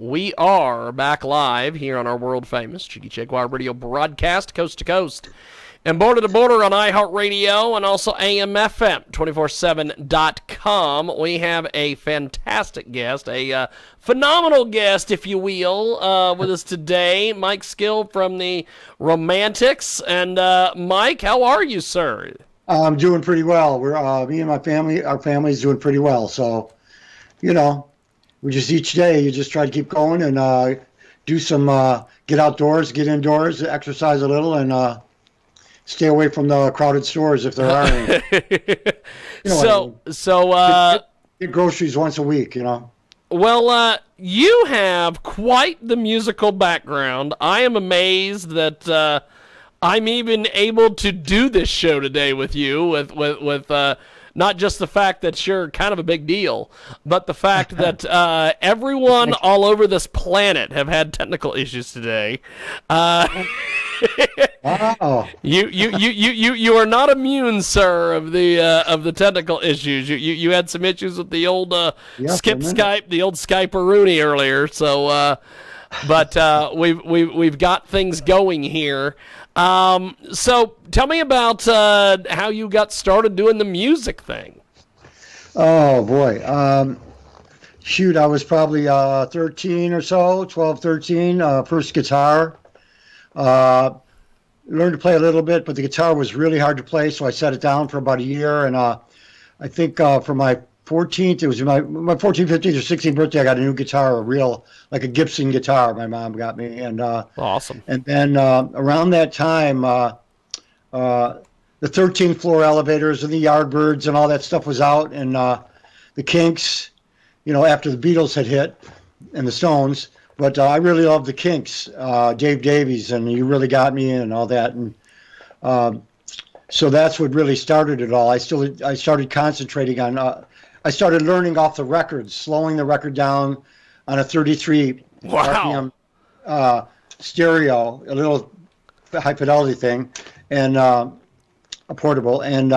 We are back live here on our world-famous KJAG radio broadcast, coast to coast, and border to border on iHeartRadio and also AMFM247.com. We have a fantastic guest, a phenomenal guest, if you will, with us today. Mike Skill from the Romantics. And Mike, how are you, sir? I'm doing pretty well. We're me and my family, our family's doing pretty well. So, you know, we just each day you just try to keep going and do some get outdoors, get indoors, exercise a little, and stay away from the crowded stores if there are any. You know get groceries once a week. You know. Well, you have quite the musical background. I am amazed that I'm even able to do this show today with you, with not just the fact that you're kind of a big deal, but the fact that everyone all over this planet have had technical issues today. Wow. You are not immune, sir, of the technical issues. You had some issues with the old Skype, the old Skype-a-rooney earlier. So, but we've got things going here. So tell me about how you got started doing the music thing. Oh boy. Shoot, I was probably 13 or so, 12, 13. First guitar. Learned to play a little bit, but the guitar was really hard to play, so I set it down for about a year. And I think for my 14th, it was my 14th, 15th, or 16th birthday, I got a new guitar, like a Gibson guitar. My mom got me, and awesome. And then around that time, the 13th floor elevators and the Yardbirds and all that stuff was out, and the Kinks, you know, after the Beatles had hit and the Stones. But I really loved the Kinks, Dave Davies, and You Really Got Me and all that, and so that's what really started it all. I started concentrating on. I started learning off the records, slowing the record down on a 33 RPM stereo, a little high fidelity thing, and a portable, and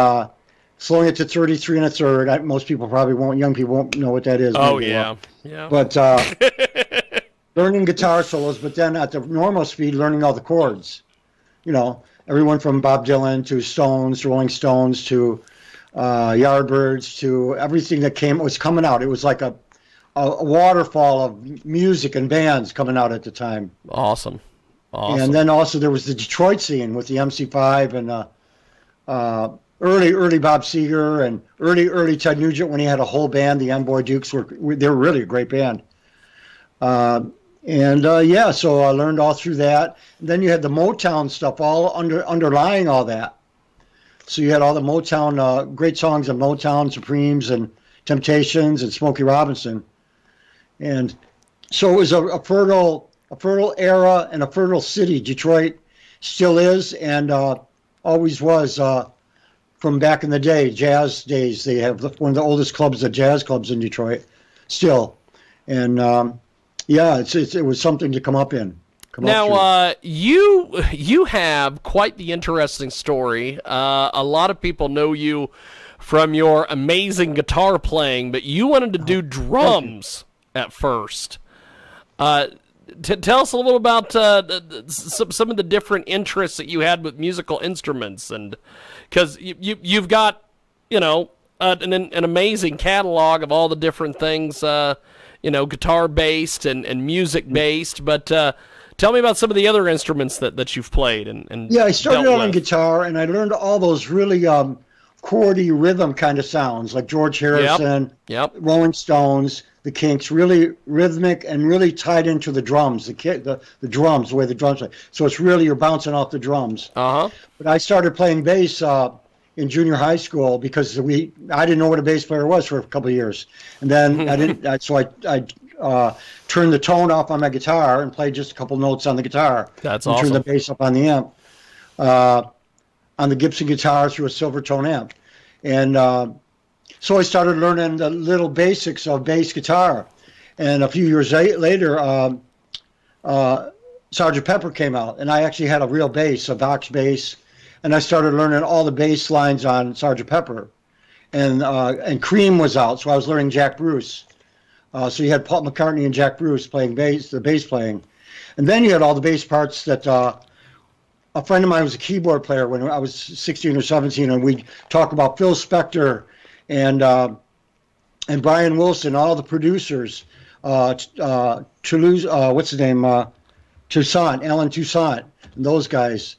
slowing it to 33 and a third. Most people probably won't. Young people won't know what that is. Oh yeah, yeah. But learning guitar solos, but then at the normal speed, learning all the chords. You know, everyone from Bob Dylan to Stones, Rolling Stones to Yardbirds to everything that was coming out. It was like a waterfall of music and bands coming out at the time. Awesome. And then also there was the Detroit scene with the MC5 and early Bob Seger and early Ted Nugent when he had a whole band. The Amboy Dukes they were really a great band. So I learned all through that. And then you had the Motown stuff all underlying all that. So you had all the Motown, great songs of Motown, Supremes, and Temptations, and Smokey Robinson. And so it was a fertile era and a fertile city. Detroit still is and always was from back in the day, jazz days. They have one of the oldest clubs, the jazz clubs in Detroit, still. And it was something to come up in. Now, you have quite the interesting story. A lot of people know you from your amazing guitar playing, but you wanted to do drums at first. Tell us a little about some of the different interests that you had with musical instruments, and because you've got an amazing catalog of all the different things, guitar based and music based, but. Tell me about some of the other instruments that you've played and I started out on guitar, and I learned all those really chordy rhythm kind of sounds, like George Harrison, Rolling Stones, the Kinks, really rhythmic and really tied into the drums, the drums, the way the drums play. So it's really, you're bouncing off the drums. But I started playing bass in junior high school because I didn't know what a bass player was for a couple of years, and then I turned the tone off on my guitar and played just a couple notes on the guitar. That's awesome. Turned the bass up on the amp, on the Gibson guitar through a Silvertone amp. And so I started learning the little basics of bass guitar. And a few years later, Sgt. Pepper came out, and I actually had a real bass, a Vox bass, and I started learning all the bass lines on Sgt. Pepper. And Cream was out, so I was learning Jack Bruce. So you had Paul McCartney and Jack Bruce playing bass, the bass playing, and then you had all the bass parts that a friend of mine was a keyboard player when I was 16 or 17, and we'd talk about Phil Spector and Brian Wilson, all the producers, Toulouse, what's his name, Toussaint, Alan Toussaint, and those guys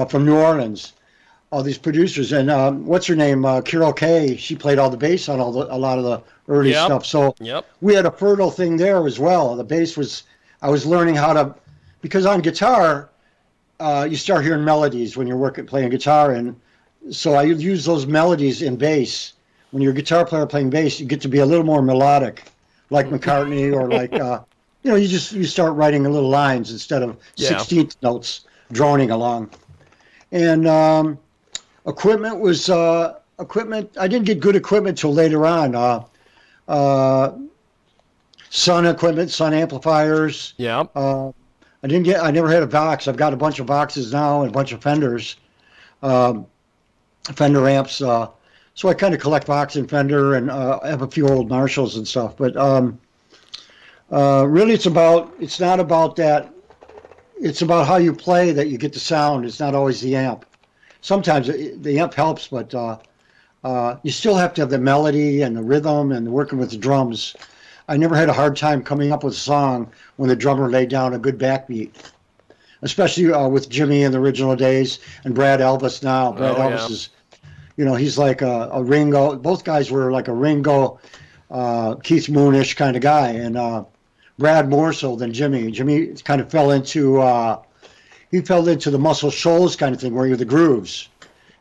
from New Orleans, all these producers, and what's her name, Carol Kay, she played all the bass on a lot of the early stuff. So we had a fertile thing there as well. The bass was, I was learning how to, because on guitar, you start hearing melodies when you're playing guitar, and so I use those melodies in bass. When you're a guitar player playing bass, you get to be a little more melodic, like McCartney, or like you start writing little lines instead of 16th notes droning along. And equipment was equipment. I didn't get good equipment till later on. Sun equipment, Sun amplifiers. Yeah. I never had a box. I've got a bunch of boxes now and a bunch of Fenders, Fender amps. So I kind of collect Vox and Fender, and I have a few old Marshalls and stuff. But really, it's not about that. It's about how you play that you get the sound. It's not always the amp. Sometimes the amp helps, but you still have to have the melody and the rhythm and working with the drums. I never had a hard time coming up with a song when the drummer laid down a good backbeat, especially with Jimmy in the original days and Brad Elvis now. Brad Elvis is, he's like a Ringo. Both guys were like a Ringo, Keith Moon-ish kind of guy, and Brad more so than Jimmy. Jimmy kind of fell into the Muscle Shoals kind of thing, where you're the grooves.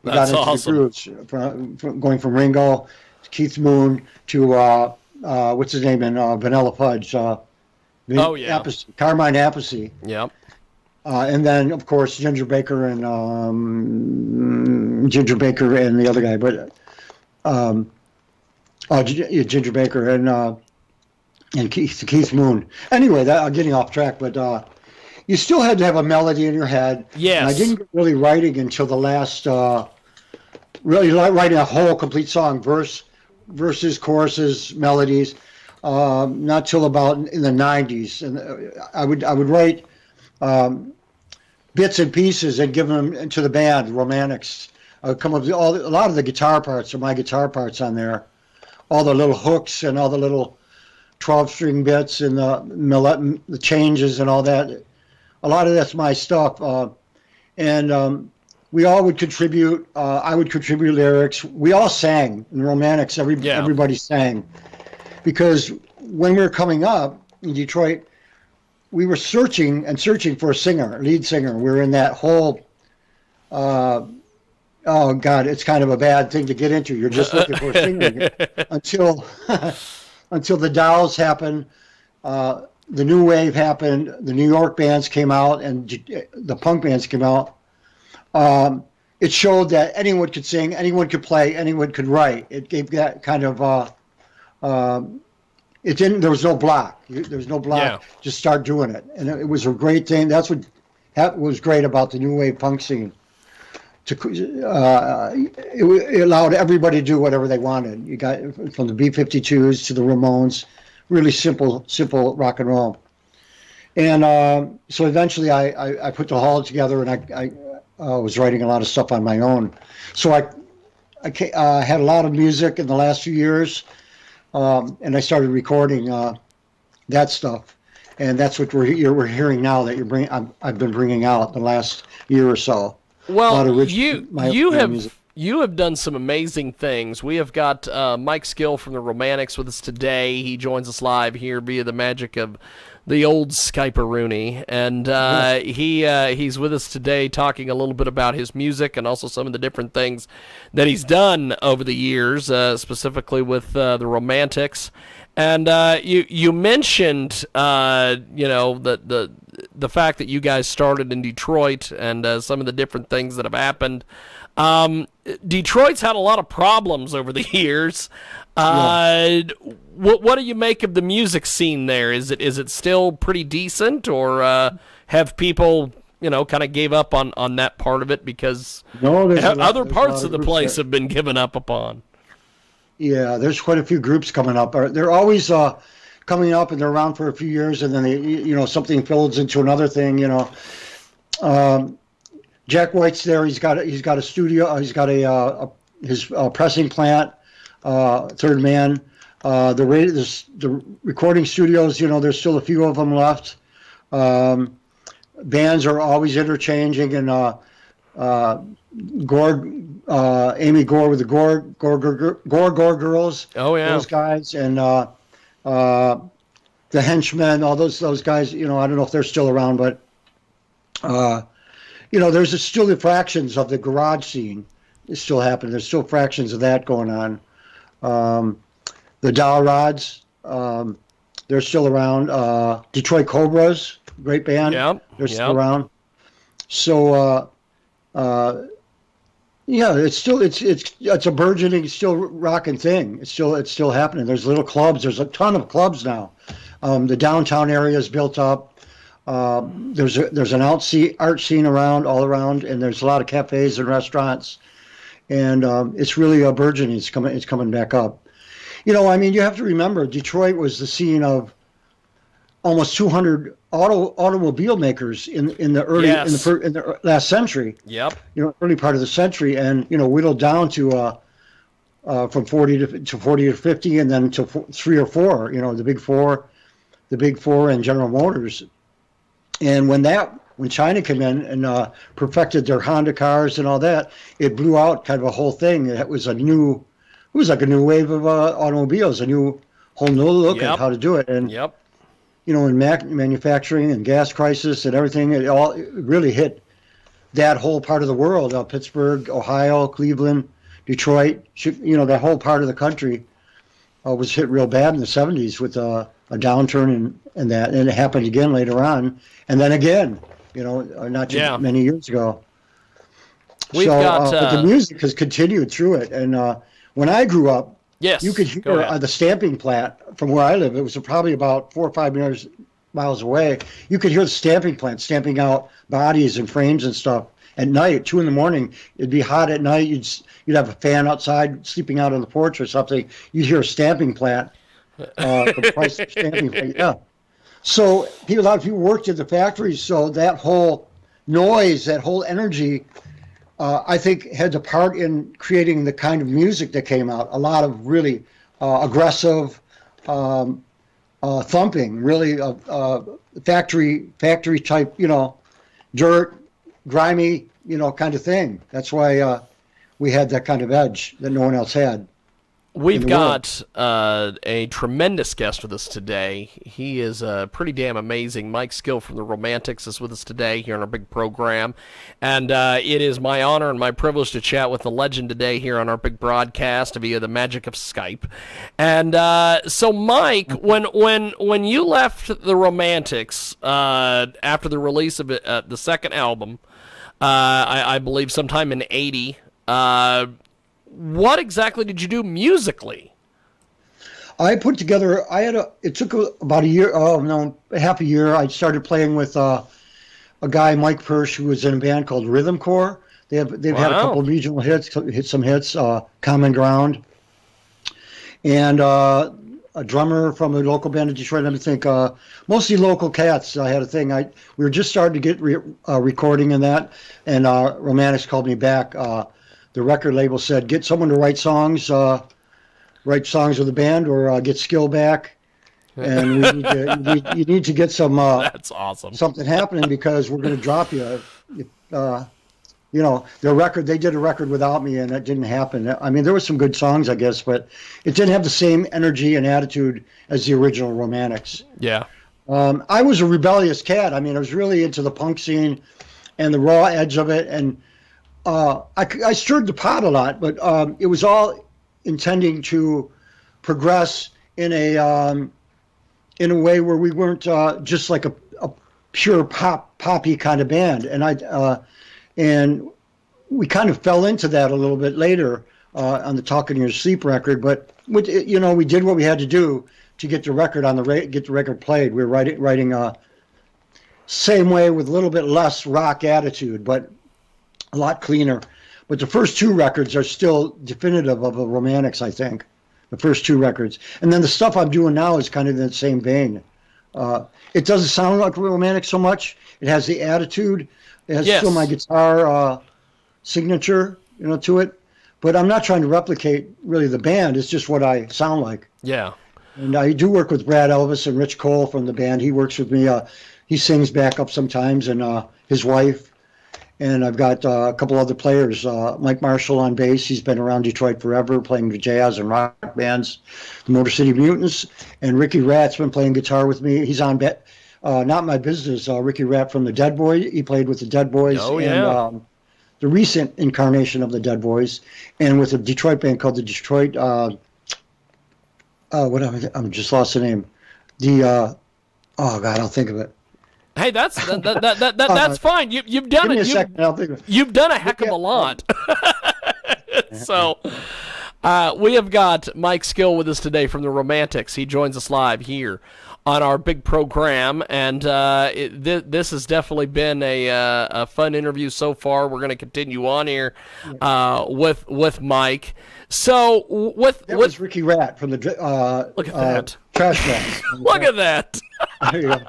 That's awesome. The grooves, from going from Ringo to Keith Moon to what's his name in Vanilla Fudge? Appice, Carmine Appice. Yep. And then of course Ginger Baker and the other guy, but Ginger Baker and Keith Moon. Anyway, I'm getting off track, but you still had to have a melody in your head. Yes. And I didn't get really writing until the last, really writing a whole complete song, verses, choruses, melodies, not till about in the 90s. And I would write bits and pieces and give them to the band, Romantics. I would come up with a lot of the guitar parts are my guitar parts on there. All the little hooks and all the little 12-string bits and the changes and all that. A lot of that's my stuff. And we all would contribute. I would contribute lyrics. We all sang in Romantics. Everybody sang. Because when we were coming up in Detroit, we were searching for a lead singer. We were in that whole, oh God, it's kind of a bad thing to get into. You're just looking for a singer until the Dolls happened. The new wave happened. The New York bands came out, and the punk bands came out. It showed that anyone could sing, anyone could play, anyone could write. It gave that kind of. It didn't. There was no block. There was no block. Yeah. Just start doing it, and it was a great thing. That was great about the new wave punk scene. It allowed everybody to do whatever they wanted. You got from the B-52s to the Ramones. Really simple rock and roll. And so eventually I put the hall together, and I was writing a lot of stuff on my own. So I had a lot of music in the last few years, and I started recording that stuff. And that's what we're hearing now that I've been bringing out the last year or so. Well, you have done some amazing things. We have got Mike Skill from the Romantics with us today. He joins us live here via the magic of the old Skype-a-rooney. And he's with us today talking a little bit about his music and also some of the different things that he's done over the years, specifically with the Romantics. And you mentioned, the fact that you guys started in Detroit and some of the different things that have happened. Detroit's had a lot of problems over the years. What do you make of the music scene there? Is it still pretty decent, or have people kind of gave up on that part of it because other parts of the place have been given up upon? Yeah, there's quite a few groups coming up. They're always coming up, and they're around for a few years, and then something folds into another thing. Jack White's there. He's got a studio. He's got his pressing plant. Third Man. The recording studios. There's still a few of them left. Bands are always interchanging, and Amy Gore with the Gore Girls. Oh yeah, those guys, and the Henchmen, all those guys. I don't know if they're still around, but there's still the fractions of the garage scene. It's still happening. There's still fractions of that going on. The Dowel Rods, they're still around. Detroit Cobras, great band. Yep. They're still around. So, it's a burgeoning, still rocking thing. It's still happening. There's little clubs. There's a ton of clubs now. The downtown area is built up. There's an art scene all around, and there's a lot of cafes and restaurants, and it's really a burgeoning. It's coming back up. You have to remember, Detroit was the scene of almost 200 automobile makers in the early in the last century. Yep. Early part of the century, and whittled down to from 40 to 50, and then to 3 or 4. The big four, and General Motors. And when China came in and perfected their Honda cars and all that, it blew out kind of a whole thing. It was like a new wave of automobiles, a whole new look at how to do it. And in manufacturing and gas crisis and everything, it really hit that whole part of the world. Pittsburgh, Ohio, Cleveland, Detroit, that whole part of the country was hit real bad in the 70s with a downturn and that, and it happened again later on, and then again, not too many years ago. But the music has continued through it, and when I grew up, you could hear the stamping plant from where I live. It was probably about 4 or 5 miles away. You could hear the stamping plant stamping out bodies and frames and stuff at night, 2 a.m. It'd be hot at night. You'd have a fan outside, sleeping out on the porch or something. You'd hear a stamping plant. The price of stamping plant, yeah. So a lot of people worked at the factories. So that whole noise, that whole energy, I think had a part in creating the kind of music that came out. A lot of really aggressive thumping, really factory type, dirt, grimy, kind of thing. That's why we had that kind of edge that no one else had. We've got a tremendous guest with us today. He is pretty damn amazing. Mike Skill from the Romantics is with us today here on our big program. And it is my honor and my privilege to chat with the legend today here on our big broadcast via the magic of Skype. And so, Mike, when you left the Romantics after the release of the second album, I believe sometime in '80, what exactly did you do musically? I put together. It took about a year. Half a year. I started playing with a guy, Mike Persh, who was in a band called Rhythm Corps. They've had a couple of regional hits, Common Ground, and a drummer from a local band in Detroit. I think mostly local cats. I had a thing. We were just starting to get recording in that, and Romantics called me back. The record label said, get someone to write songs with the band, or get Skill back. And you need to get some. That's awesome. Something happening, because we're going to drop you. Their record. They did a record without me, and that didn't happen. I mean, there were some good songs, I guess, but it didn't have the same energy and attitude as the original Romantics. Yeah. I was a rebellious cat. I mean, I was really into the punk scene and the raw edge of it, and I stirred the pot a lot, but it was all intending to progress in a way where we weren't just like a pure poppy kind of band, and we kind of fell into that a little bit later on the Talking in Your Sleep record. But we did what we had to do to get the record get the record played. We were writing same way with a little bit less rock attitude, but a lot cleaner. But the first 2 records are still definitive of the Romantics, I think. the first 2 records. And then the stuff I'm doing now is kind of in the same vein. It doesn't sound like Romantic so much. It has the attitude. It has still my guitar signature, to it. But I'm not trying to replicate really the band. It's just what I sound like. Yeah. And I do work with Brad Elvis and Rich Cole from the band. He works with me. He sings backup sometimes, and his wife. And I've got a couple other players. Mike Marshall on bass. He's been around Detroit forever, playing the jazz and rock bands, the Motor City Mutants. And Ricky Ratt's been playing guitar with me. He's on Not My Business. Ricky Ratt from the Dead Boys. He played with the Dead Boys. Oh, yeah. And the recent incarnation of the Dead Boys. And with a Detroit band called the Detroit... I'm just lost the name. Oh God, I'll think of it. Hey, that's fine. You've done Give me it. a second, I'll think of it. You've done a heck of a lot. So, we have got Mike Skill with us today from the Romantics. He joins us live here on our big program, and this has definitely been a fun interview so far. We're going to continue on here with Mike. So that was Ricky Ratt from the look at that Trash Cans. Look at that. There you go.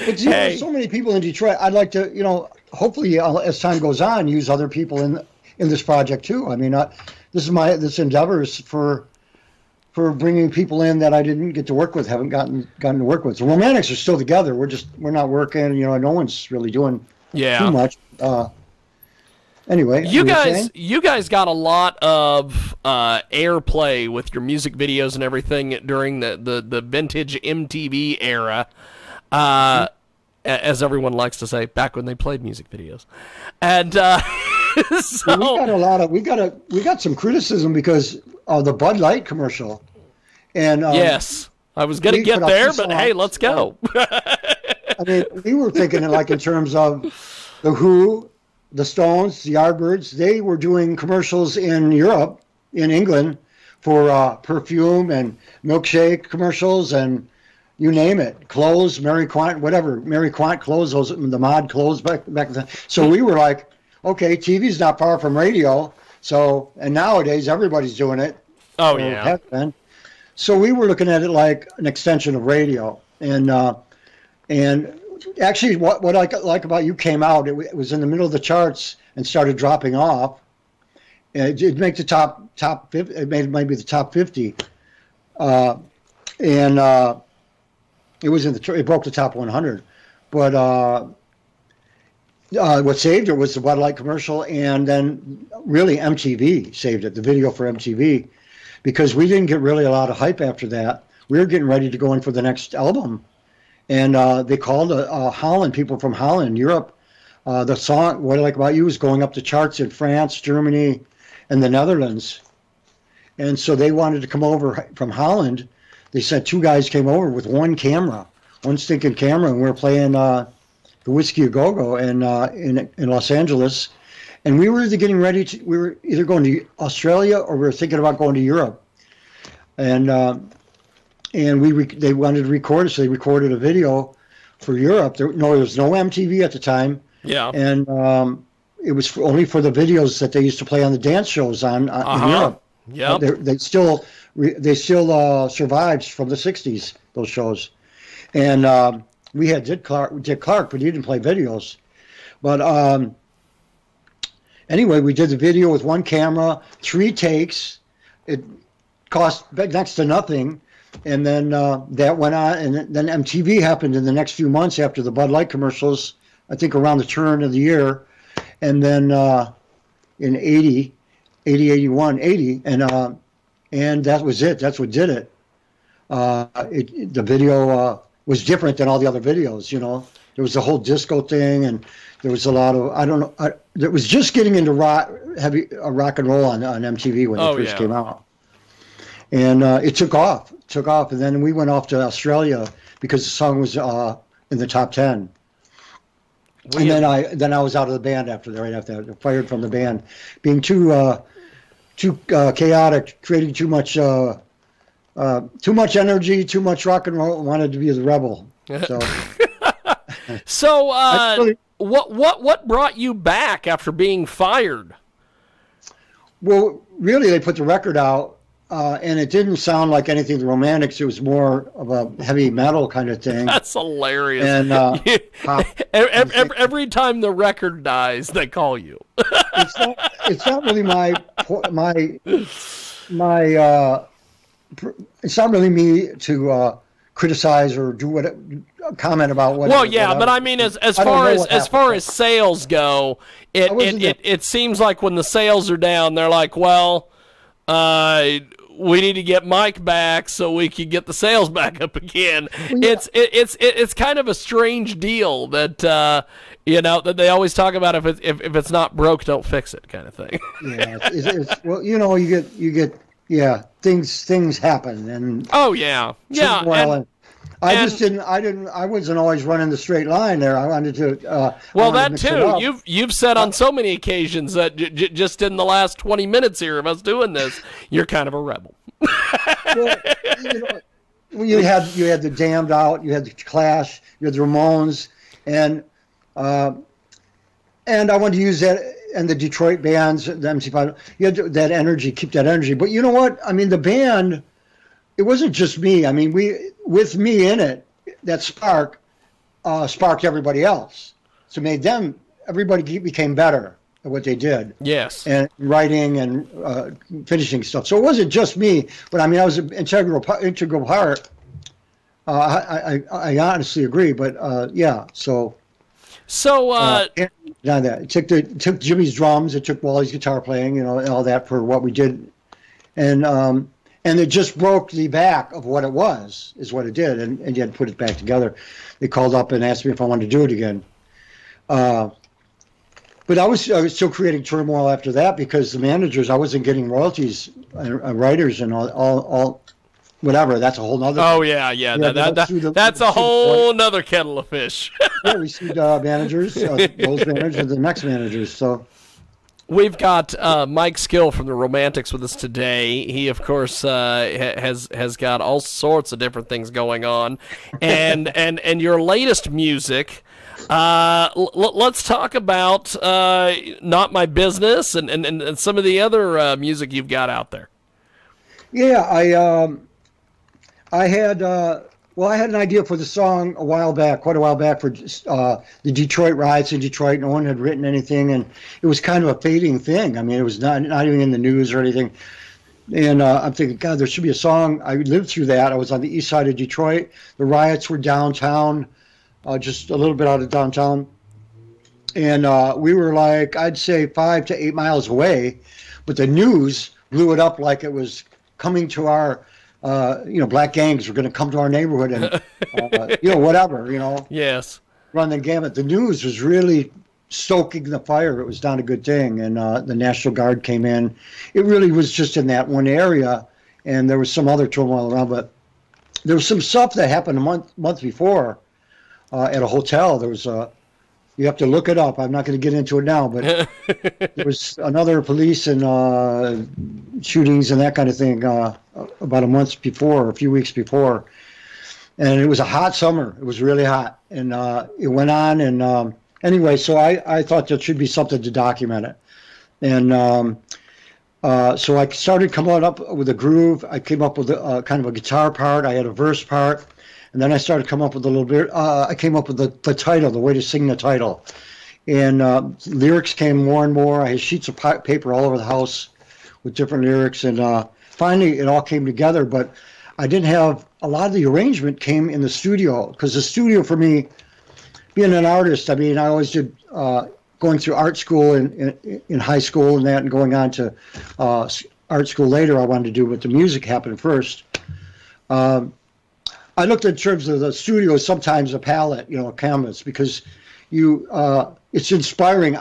But there's so many people in Detroit. I'd like to, hopefully as time goes on, use other people in this project too. I mean, this endeavor is for bringing people in that I didn't get to work with, haven't gotten to work with. The Romantics are still together. We're not working. No one's really doing too much. Anyway, you guys got a lot of airplay with your music videos and everything during the vintage MTV era, as everyone likes to say, back when they played music videos, and so we got some criticism because of the Bud Light commercial, and yes, I was going to get there, but hey, let's go. I mean, we were thinking in terms of the Who. The Stones, the Yardbirds, they were doing commercials in Europe, in England, for perfume and milkshake commercials and you name it. Clothes, Mary Quant, whatever. Mary Quant clothes, the mod clothes back then. So we were like, okay, TV's not far from radio. So, and nowadays everybody's doing it. Oh, yeah. So we were looking at it like an extension of radio. And actually, what I like about You Came Out, it was in the middle of the charts and started dropping off. It made the top 50. It made maybe the top 50, and it was it broke the top 100. But what saved it was the Bud Light commercial, and then really MTV saved it. The video for MTV, because we didn't get really a lot of hype after that. We were getting ready to go in for the next album. And they called Holland, people from Holland, Europe. The song "What I Like About You" is going up the charts in France, Germany, and the Netherlands. And so they wanted to come over from Holland. They sent 2 guys came over with one stinking camera, and we were playing the Whiskey A Go Go in Los Angeles. And we were we were either going to Australia or we were thinking about going to Europe. And they wanted to record it, so they recorded a video for Europe. There was no MTV at the time. Yeah. And it was only for the videos that they used to play on the dance shows in Europe. Yeah. They still survived from the 60s, those shows. And we had Dick Clark, but he didn't play videos. But anyway, we did the video with one camera, 3 takes. It cost next to nothing. And then that went on, and then MTV happened in the next few months after the Bud Light commercials, I think around the turn of the year. And then in 80, and that was it. That's what did it. The video was different than all the other videos, There was the whole disco thing, and there was a lot of, it was just getting into rock and roll on MTV when it first came out. And it took off, and then we went off to Australia because the song was in the top 10. And then I was out of the band right after that, fired from the band, being too chaotic, creating too much energy, too much rock and roll. Wanted to be the rebel. So, so what brought you back after being fired? Well, really, they put the record out. and it didn't sound like anything the Romantics. It was more of a heavy metal kind of thing. That's hilarious. And pop. Every time the record dies, they call you. It's not really my. It's not really me to criticize or do what comment about what. Well, yeah, but I mean, as far as sales go, it seems like when the sales are down, they're like, well, we need to get Mike back so we can get the sales back up again. Well, yeah. It's kind of a strange deal that that they always talk about if it's not broke, don't fix it kind of thing. Yeah, well, you get things happen and I wasn't always running the straight line there. I wanted to that too. You've said on so many occasions that just in the last 20 minutes here of us doing this, you're kind of a rebel. Well, you had the Damned out, you had the Clash, you had the Ramones, and I wanted to use that. And the Detroit bands, the MC5, you had that energy, keep that energy. But you know what? I mean, the band, it wasn't just me. I mean, with me in it, that spark sparked everybody else. So everybody became better at what they did. Yes. And writing and finishing stuff. So it wasn't just me, but I mean, I was an integral part. I honestly agree, but yeah, so. It took Jimmy's drums, it took Wally's guitar playing, and all that for what we did, and it just broke the back of what it was, is what it did, and you had to put it back together. They called up and asked me if I wanted to do it again, but I was still creating turmoil after that because the managers, I wasn't getting royalties, writers, and all. Whatever, that's a whole nother. Oh yeah. That's a whole nother kettle of fish. Yeah, we sued managers, those managers, and the next managers. So we've got Mike Skill from the Romantics with us today. He, of course, has got all sorts of different things going on, and your latest music. Let's talk about Not My Business and some of the other music you've got out there. Yeah, I had an idea for the song quite a while back, for the Detroit riots in Detroit. No one had written anything, and it was kind of a fading thing. I mean, it was not even in the news or anything. And I'm thinking, God, there should be a song. I lived through that. I was on the east side of Detroit. The riots were downtown, just a little bit out of downtown. And we were like, I'd say 5 to 8 miles away, but the news blew it up like it was coming to our black gangs were going to come to our neighborhood and, whatever, Yes. Run the gamut. The news was really stoking the fire. It was not a good thing. And the National Guard came in. It really was just in that one area. And there was some other turmoil around. But there was some stuff that happened a month before at a hotel. There was you have to look it up. I'm not going to get into it now, but there was another police and shootings and that kind of thing about a month before, a few weeks before. And it was a hot summer. It was really hot. And it went on. And anyway, so I thought there should be something to document it. And so I started coming up with a groove. I came up with kind of a guitar part. I had a verse part. And then I started coming up with a little bit. I came up with the title, the way to sing the title, and lyrics came more and more. I had sheets of paper all over the house with different lyrics, and finally it all came together. But I didn't have a lot of the arrangement came in the studio, because the studio for me, being an artist, I mean, I always did going through art school in high school and that, and going on to art school later. I wanted to do, but the music happened first. I looked in terms of the studio as sometimes a palette, a canvas, because it's inspiring.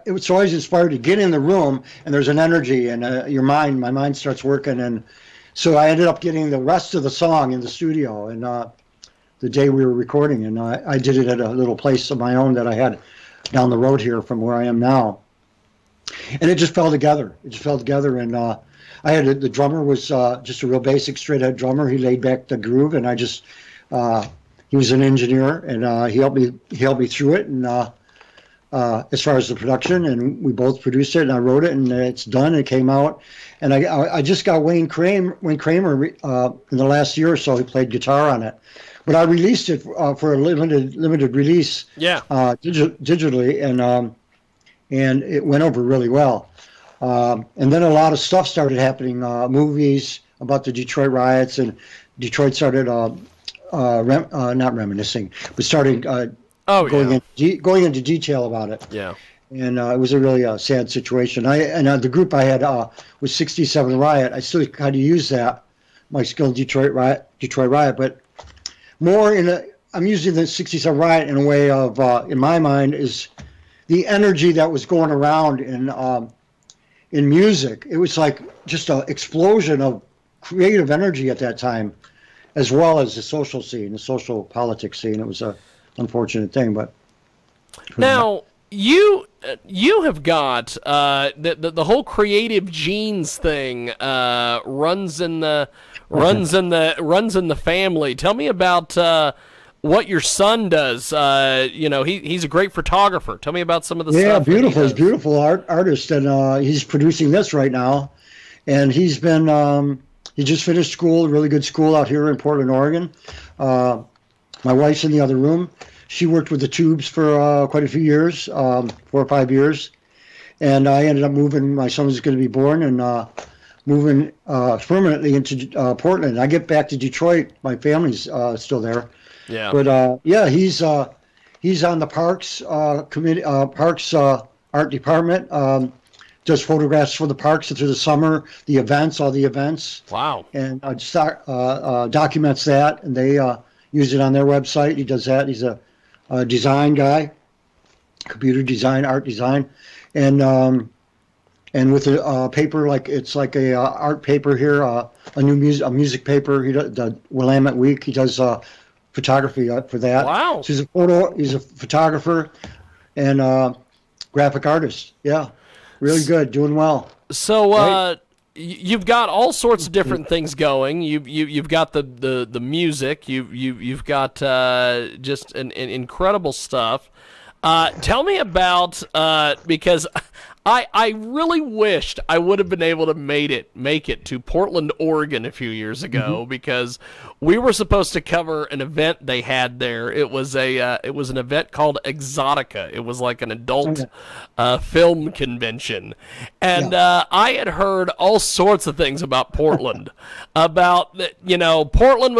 It's always inspiring to get in the room and there's an energy and my mind starts working. And so I ended up getting the rest of the song in the studio and the day we were recording. And I did it at a little place of my own that I had down the road here from where I am now. And it just fell together. And I had the drummer was just a real basic straight head drummer. He laid back the groove, and I just he was an engineer, and he helped me through it. And as far as the production, and we both produced it, and I wrote it, and it's done. It came out, and I just got Wayne Kramer in the last year or so. He played guitar on it, but I released it for a limited release, digitally, and it went over really well. And then a lot of stuff started happening, movies about the Detroit riots, and Detroit started not reminiscing, but started going into detail about it. Yeah. And it was a really sad situation. The group I had was 67 Riot. I still kind of use that, my skill in Detroit Riot, but more I'm using the 67 Riot in a way of, in my mind, is the energy that was going around in music. It was like just an explosion of creative energy at that time, as well as the social scene, the social politics scene. It was a unfortunate thing, but now you have got the whole creative genes thing runs in the family. Tell me about what your son does. He's a great photographer. Tell me about some of the stuff. Yeah, beautiful. He's a beautiful artist, and he's producing this right now. And he's been he just finished school, really good school out here in Portland, Oregon. My wife's in the other room. She worked with the Tubes for quite a few years, 4 or 5 years. And I ended up moving. My son was going to be born, and moving permanently into Portland. I get back to Detroit. My family's still there. Yeah. But he's on the Parks committee, Parks art department. Does photographs for the parks through the summer, the events, all the events. Wow. And documents that, and they use it on their website. He does that. He's a design guy, computer design, art design, and with a paper, like it's like a art paper here, a music paper. He does the Willamette Week. He does photography for that. Wow. So he's a photographer and graphic artist. Yeah. Really good, doing well. So right? You've got all sorts of different things going. You've got the music. You've got just an incredible stuff. Tell me about because I really wished I would have been able to make it to Portland, Oregon a few years ago, because we were supposed to cover an event they had there. It was an event called Exotica. It was like an adult film convention, and I had heard all sorts of things about Portland, about Portland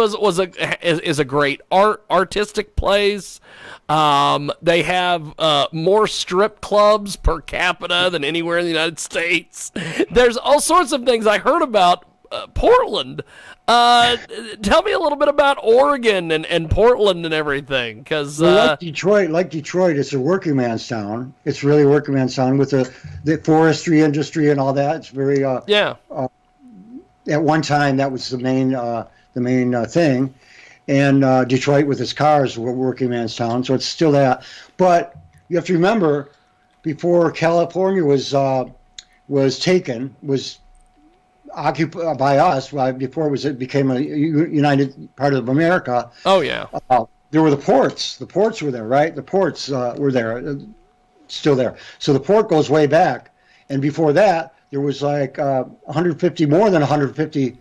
is a great artistic place. They have more strip clubs per capita than anywhere in the United States. There's all sorts of things I heard about Portland. Tell me a little bit about Oregon and Portland and everything, because like Detroit, it's a working man's town. It's really a working man's town with the forestry industry and all that. It's very at one time that was the main thing. And Detroit with its cars were working man's town, so it's still that. But you have to remember, before California was occupied by us, before it became a united part of America. Oh yeah. There were the ports. The ports were there, right? The ports were there, still there. So the port goes way back, and before that, there was like more than 150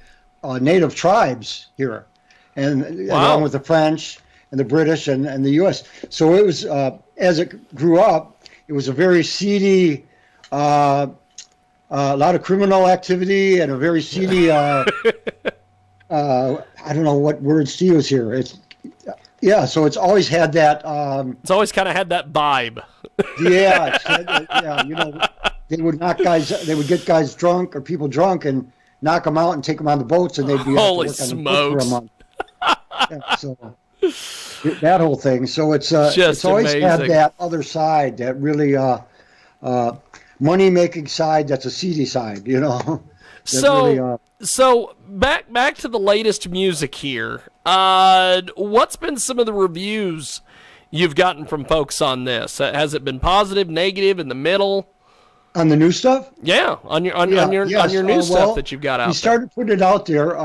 native tribes here. And along with the French and the British and the U.S. So it was, as it grew up, it was a very seedy, a lot of criminal activity and a very seedy, I don't know what word to use here. So it's always had that. It's always kind of had that vibe. They would they would get guys drunk or people drunk and knock them out and take them on the boats, and they'd be holy off to work smokes. on the boat for a month. So that whole thing. So it's always amazing. had that other side, that really money making side. That's a seedy side, So back to the latest music here. What's been some of the reviews you've gotten from folks on this? Has it been positive, negative, in the middle? On the new stuff? Yeah, on your new stuff that you've got out. We started putting it out there.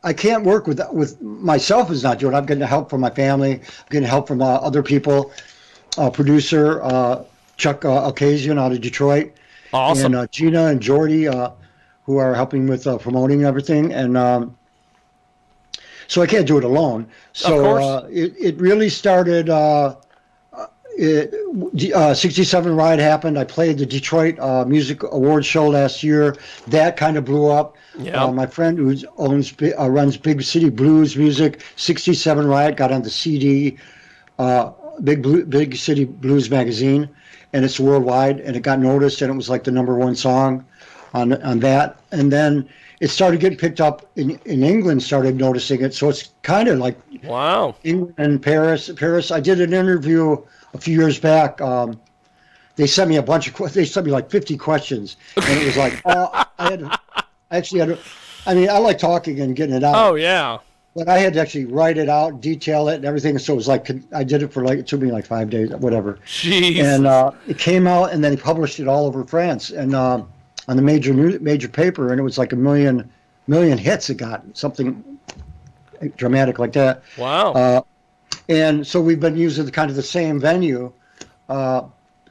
I can't work with myself as not doing it. I'm getting help from my family. I'm getting help from other people, producer, Chuck Occasion out of Detroit, Awesome. and Gina and Jordy, who are helping with promoting everything. And so I can't do it alone. Of So course. it really started. 67 Ride happened. I played the Detroit Music Awards show last year. That kind of blew up. Yeah. My friend who runs Big City Blues Music, 67 Riot, got on the CD, Big City Blues magazine, and it's worldwide, and it got noticed, and it was like the #1 song on that. And then it started getting picked up in England, started noticing it. So it's kind of like Wow. England and Paris. I did an interview a few years back. They sent me a bunch of they sent me like 50 questions, and it was like I actually had. I mean, I like talking and getting it out. Oh yeah. But I had to actually write it out, detail it, and everything. So it was like I did it for like it took me like 5 days, whatever. Jeez. And it came out, and then he published it all over France and on the major paper, and it was like a million hits. It got something dramatic like that. Wow. And so we've been using kind of the same venue.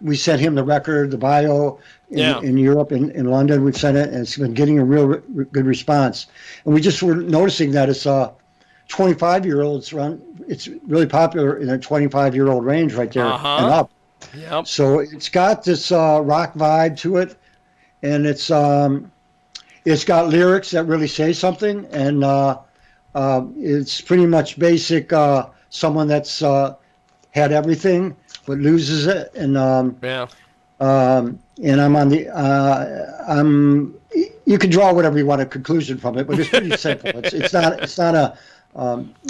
We sent him the record, the bio in Europe, in London. We've sent it, and it's been getting a real good response. And we just were noticing that it's 25-year-olds run. It's really popular in a 25-year-old range right there and up. Yep. So it's got this rock vibe to it, and it's got lyrics that really say something, and it's pretty much basic. Someone that's had everything but loses it, and and I'm on the you can draw whatever you want a conclusion from it, but it's pretty simple. It's not a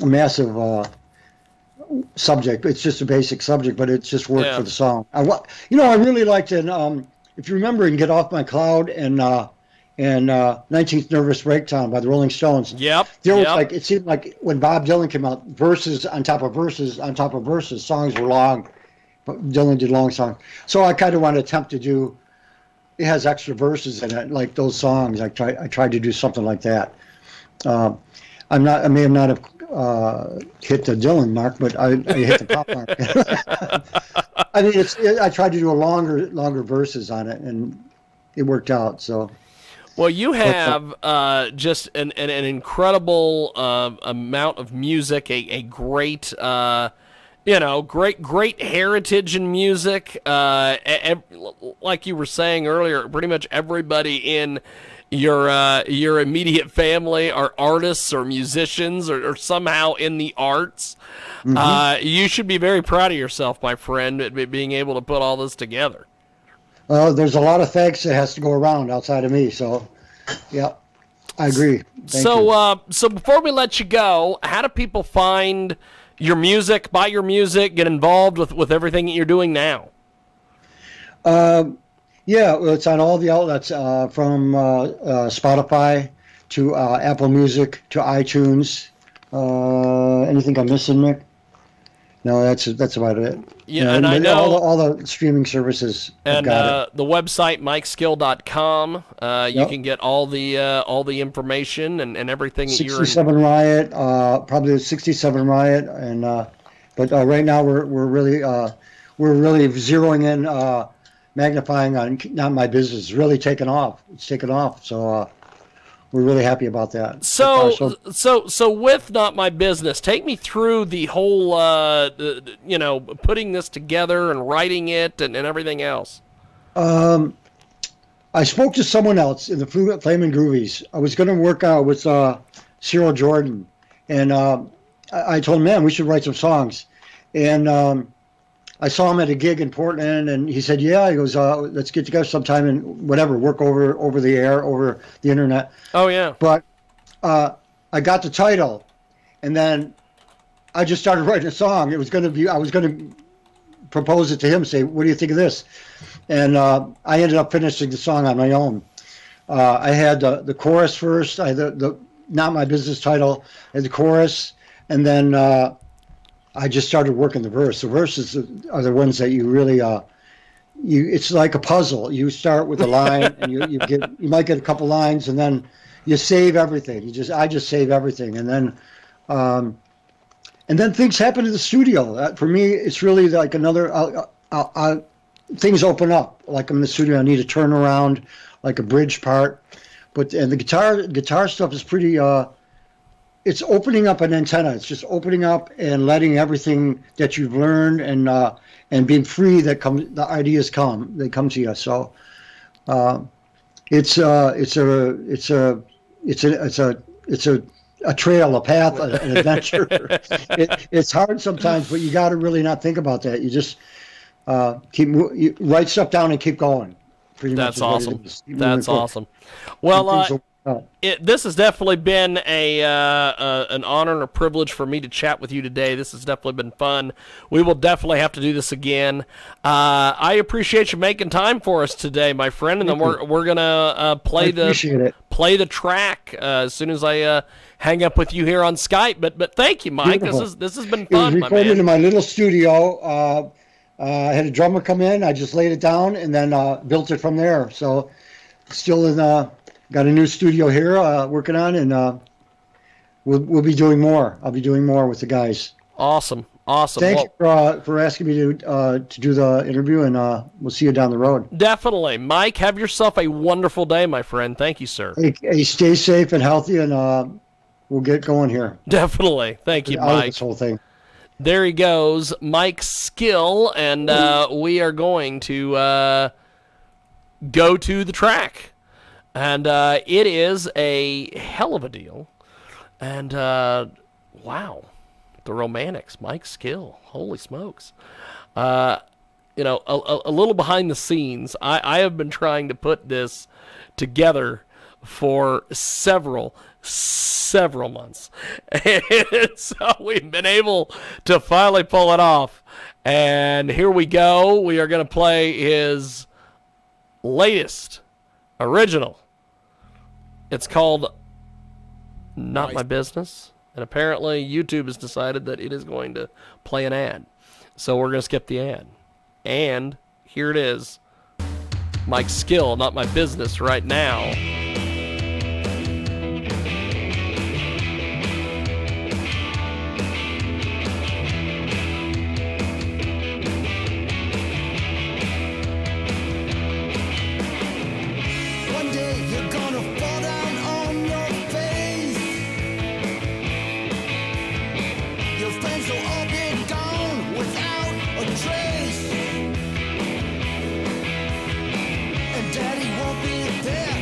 massive subject. It's just a basic subject, but it's just worked for the song. I really liked it. If you remember, in Get Off My Cloud and 19th Nervous Breakdown by the Rolling Stones. Yep. There was like, it seemed like when Bob Dylan came out, verses on top of verses on top of verses, songs were long, but Dylan did long songs. So I kind of want to attempt to do, it has extra verses in it, like those songs. I tried to do something like that. I may have not have hit the Dylan mark, but I hit the pop mark. I mean, I tried to do a longer verses on it, and it worked out, so. Well, you have just an incredible amount of music, a great, great heritage in music. Like you were saying earlier, pretty much everybody in your immediate family are artists or musicians or somehow in the arts. Mm-hmm. You should be very proud of yourself, my friend, at being able to put all this together. There's a lot of thanks that has to go around outside of me. So, yeah, I agree. Thank you. So before we let you go, how do people find your music, buy your music, get involved with everything that you're doing now? Yeah, well, it's on all the outlets from Spotify to Apple Music to iTunes. Anything I'm missing, Nick? No, that's about it. Yeah, and I know all the streaming services have got it. The website MikeSkill.com. You can get all the information and everything. 67 Riot, probably the 67 Riot, and but right now we're really zeroing in, magnifying on Not My Business. It's really taken off. It's taken off. So. We're really happy about that. So with Not My Business, take me through the whole, putting this together and writing it and everything else. I spoke to someone else in the Flamin' Groovies. I was going to work out with Cyril Jordan, and I told him, man, we should write some songs. And I saw him at a gig in Portland, and he said, yeah, he goes, let's get together sometime and whatever, work over the air, over the internet. Oh, yeah. But I got the title, and then I just started writing a song. I was going to propose it to him, say, what do you think of this? And I ended up finishing the song on my own. I had the chorus first. I had the Not My Business title, I had the chorus, and then I just started working the verse. The verses are the ones that you really, it's like a puzzle. You start with a line, and you might get a couple lines, and then you save everything. I just save everything, and then things happen in the studio. For me, it's really like another. things open up. Like I'm in the studio, I need a turnaround, like a bridge part. And the guitar stuff is pretty. It's opening up an antenna. It's just opening up and letting everything that you've learned and being free that comes. The ideas come. They come to you. So it's a trail, a path, an adventure. It's hard sometimes, but you got to really not think about that. You just you write stuff down and keep going. Pretty That's much awesome. That's awesome. Well, this has definitely been an honor and a privilege for me to chat with you today. This has definitely been fun. We will definitely have to do this again. I appreciate you making time for us today, my friend. And then we're gonna play the track as soon as I hang up with you here on Skype. But thank you, Mike. Beautiful. This has been fun. It was recorded in my little studio. I had a drummer come in. I just laid it down and then built it from there. So still got a new studio here working on, and we'll be doing more. I'll be doing more with the guys. Awesome. Thank you for asking me to do the interview, and we'll see you down the road. Definitely. Mike, have yourself a wonderful day, my friend. Thank you, sir. Hey, stay safe and healthy, and we'll get going here. Definitely. Thank you, Mike. This whole thing. There he goes, Mike Skill, and we are going to go to the track. And it is a hell of a deal. And, wow, the Romantics, Mike Skill, holy smokes. A little behind the scenes, I have been trying to put this together for several months. And so we've been able to finally pull it off. And here we go. We are going to play his latest original. It's called Not My Business. And apparently YouTube has decided that it is going to play an ad. So we're going to skip the ad. And here it is. Mike Skill, Not My Business right now. Daddy won't be there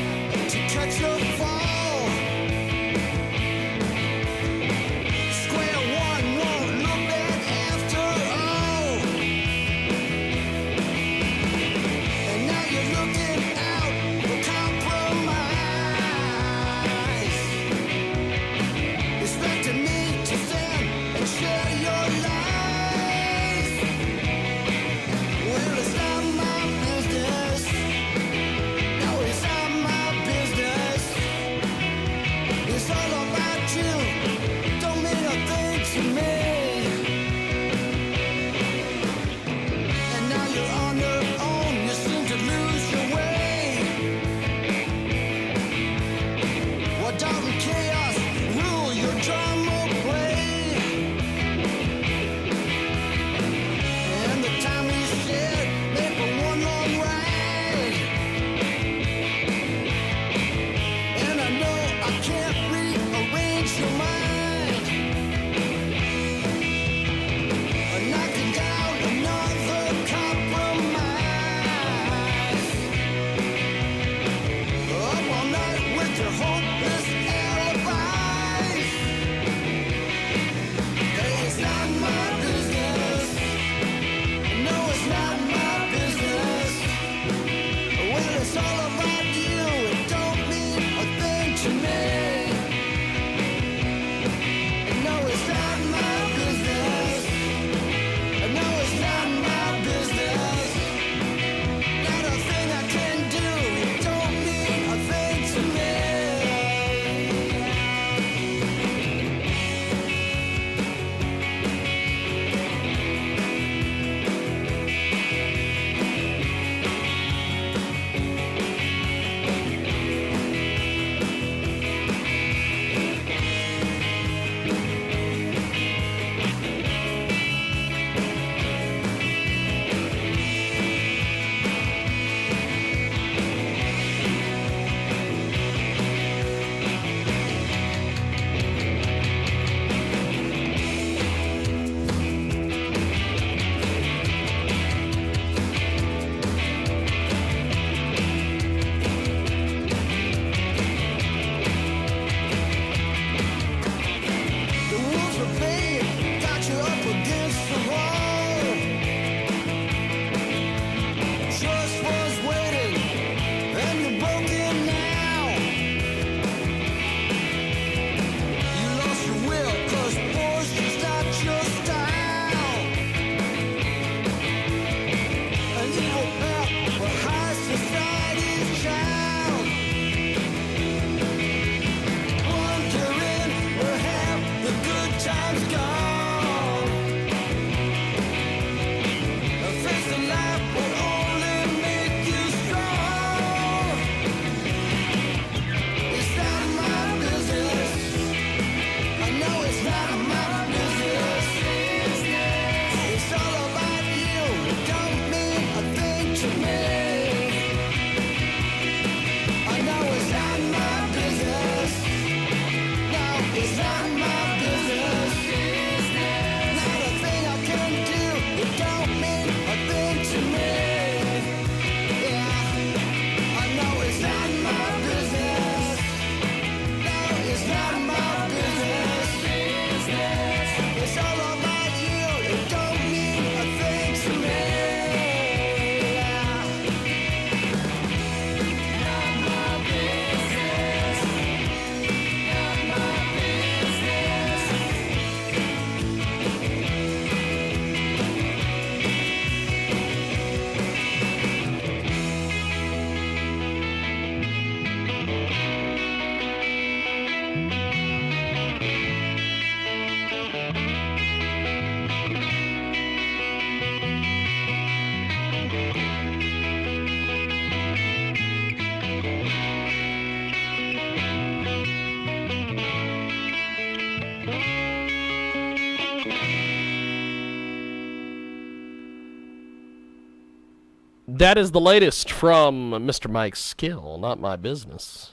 That is the latest from Mr. Mike's Skill, not my business.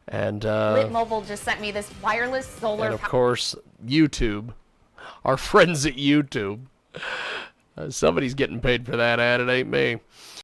And Lit Mobile just sent me this wireless solar. and of course, YouTube. Our friends at YouTube. Somebody's getting paid for that ad. It ain't me.